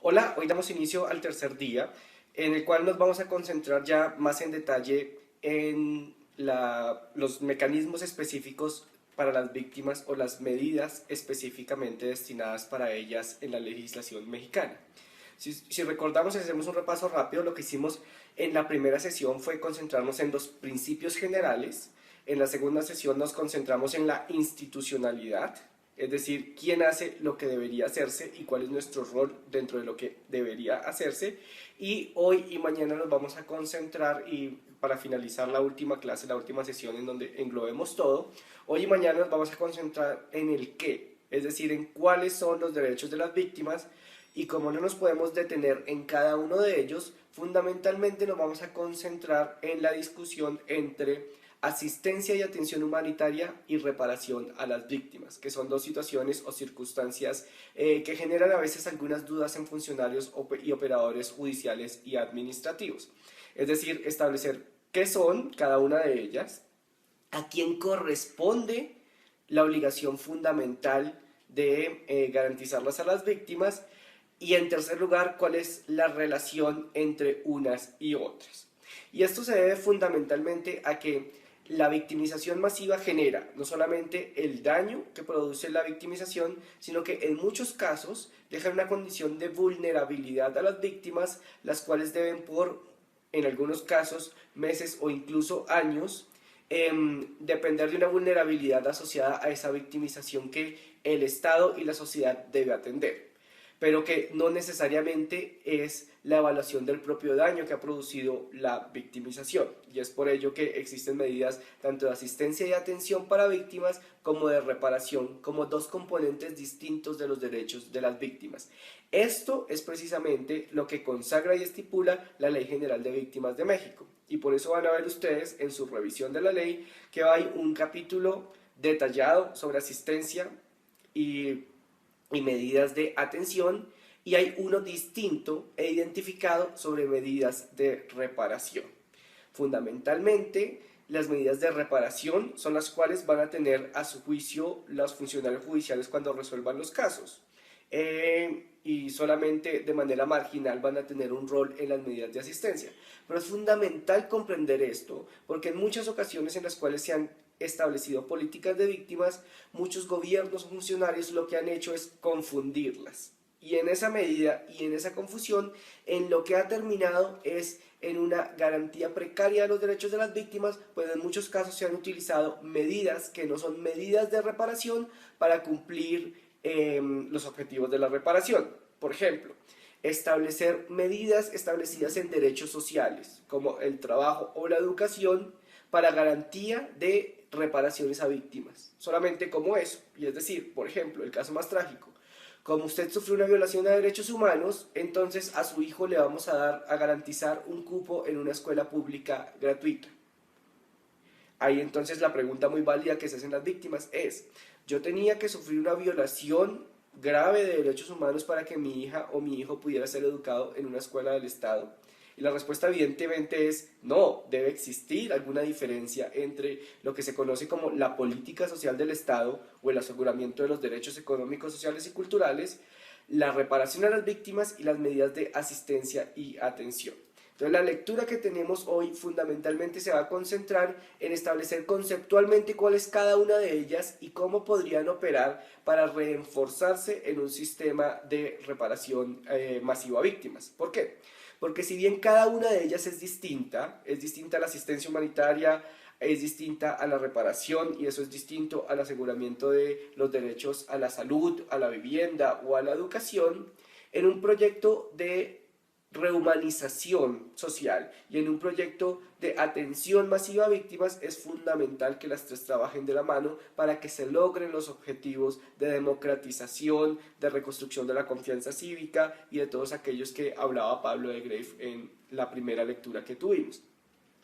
Hola, hoy damos inicio al tercer día, en el cual nos vamos a concentrar ya más en detalle en los mecanismos específicos para las víctimas o las medidas específicamente destinadas para ellas en la legislación mexicana. Si recordamos y hacemos un repaso rápido, lo que hicimos en la primera sesión fue concentrarnos en los principios generales. En la segunda sesión nos concentramos en la institucionalidad, es decir, quién hace lo que debería hacerse y cuál es nuestro rol dentro de lo que debería hacerse. Y hoy y mañana nos vamos a concentrar, y para finalizar la última clase, la última sesión en donde englobemos todo, hoy y mañana nos vamos a concentrar en el qué, es decir, en cuáles son los derechos de las víctimas. Y como no nos podemos detener en cada uno de ellos, fundamentalmente nos vamos a concentrar en la discusión entre asistencia y atención humanitaria y reparación a las víctimas, que son dos situaciones o circunstancias que generan a veces algunas dudas en funcionarios y operadores judiciales y administrativos. Es decir, establecer qué son cada una de ellas, a quién corresponde la obligación fundamental de garantizarlas a las víctimas, y en tercer lugar, cuál es la relación entre unas y otras. Y esto se debe fundamentalmente a que la victimización masiva genera no solamente el daño que produce la victimización, sino que en muchos casos deja una condición de vulnerabilidad a las víctimas, las cuales deben por, en algunos casos, meses o incluso años, depender de una vulnerabilidad asociada a esa victimización que el Estado y la sociedad debe atender, pero que no necesariamente es la evaluación del propio daño que ha producido la victimización. Y es por ello que existen medidas tanto de asistencia y atención para víctimas como de reparación, como dos componentes distintos de los derechos de las víctimas. Esto es precisamente lo que consagra y estipula la Ley General de Víctimas de México. Y por eso van a ver ustedes en su revisión de la ley que hay un capítulo detallado sobre asistencia y medidas de atención, y hay uno distinto e identificado sobre medidas de reparación. Fundamentalmente, las medidas de reparación son las cuales van a tener a su juicio los funcionarios judiciales cuando resuelvan los casos. Y solamente de manera marginal van a tener un rol en las medidas de asistencia. Pero es fundamental comprender esto, porque en muchas ocasiones en las cuales se han establecido políticas de víctimas, muchos gobiernos o funcionarios lo que han hecho es confundirlas. Y en esa medida y en esa confusión, en lo que ha terminado es en una garantía precaria de los derechos de las víctimas, pues en muchos casos se han utilizado medidas que no son medidas de reparación para cumplir los objetivos de la reparación. Por ejemplo, establecer medidas establecidas en derechos sociales, como el trabajo o la educación, para garantía de reparaciones a víctimas. Solamente como eso. Y es decir, por ejemplo, el caso más trágico. Como usted sufrió una violación a derechos humanos, entonces a su hijo le vamos a garantizar un cupo en una escuela pública gratuita. Ahí entonces la pregunta muy válida que se hacen las víctimas es, ¿yo tenía que sufrir una violación grave de derechos humanos para que mi hija o mi hijo pudiera ser educado en una escuela del Estado? Y la respuesta evidentemente es no, debe existir alguna diferencia entre lo que se conoce como la política social del Estado o el aseguramiento de los derechos económicos, sociales y culturales, la reparación a las víctimas y las medidas de asistencia y atención. Entonces la lectura que tenemos hoy fundamentalmente se va a concentrar en establecer conceptualmente cuál es cada una de ellas y cómo podrían operar para reforzarse en un sistema de reparación masivo a víctimas. ¿Por qué? Porque si bien cada una de ellas es distinta a la asistencia humanitaria, es distinta a la reparación, y eso es distinto al aseguramiento de los derechos a la salud, a la vivienda o a la educación, en un proyecto de rehumanización social y en un proyecto de atención masiva a víctimas es fundamental que las tres trabajen de la mano para que se logren los objetivos de democratización, de reconstrucción de la confianza cívica y de todos aquellos que hablaba Pablo de Grave en la primera lectura que tuvimos.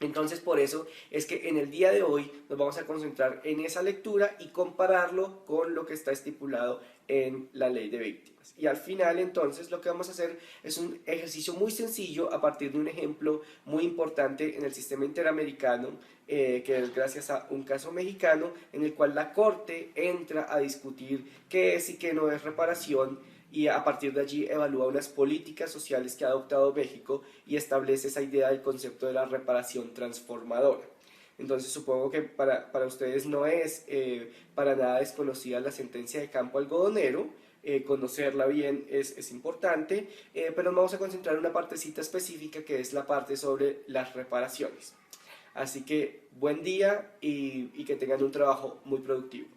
Entonces, por eso es que en el día de hoy nos vamos a concentrar en esa lectura y compararlo con lo que está estipulado en la ley de víctimas. Y al final, entonces, lo que vamos a hacer es un ejercicio muy sencillo a partir de un ejemplo muy importante en el sistema interamericano, que es gracias a un caso mexicano en el cual la Corte entra a discutir qué es y qué no es reparación y a partir de allí evalúa unas políticas sociales que ha adoptado México y establece esa idea del concepto de la reparación transformadora. Entonces supongo que para ustedes no es para nada desconocida la sentencia de Campo Algodonero, conocerla bien es importante, pero nos vamos a concentrar en una partecita específica que es la parte sobre las reparaciones. Así que buen día y que tengan un trabajo muy productivo.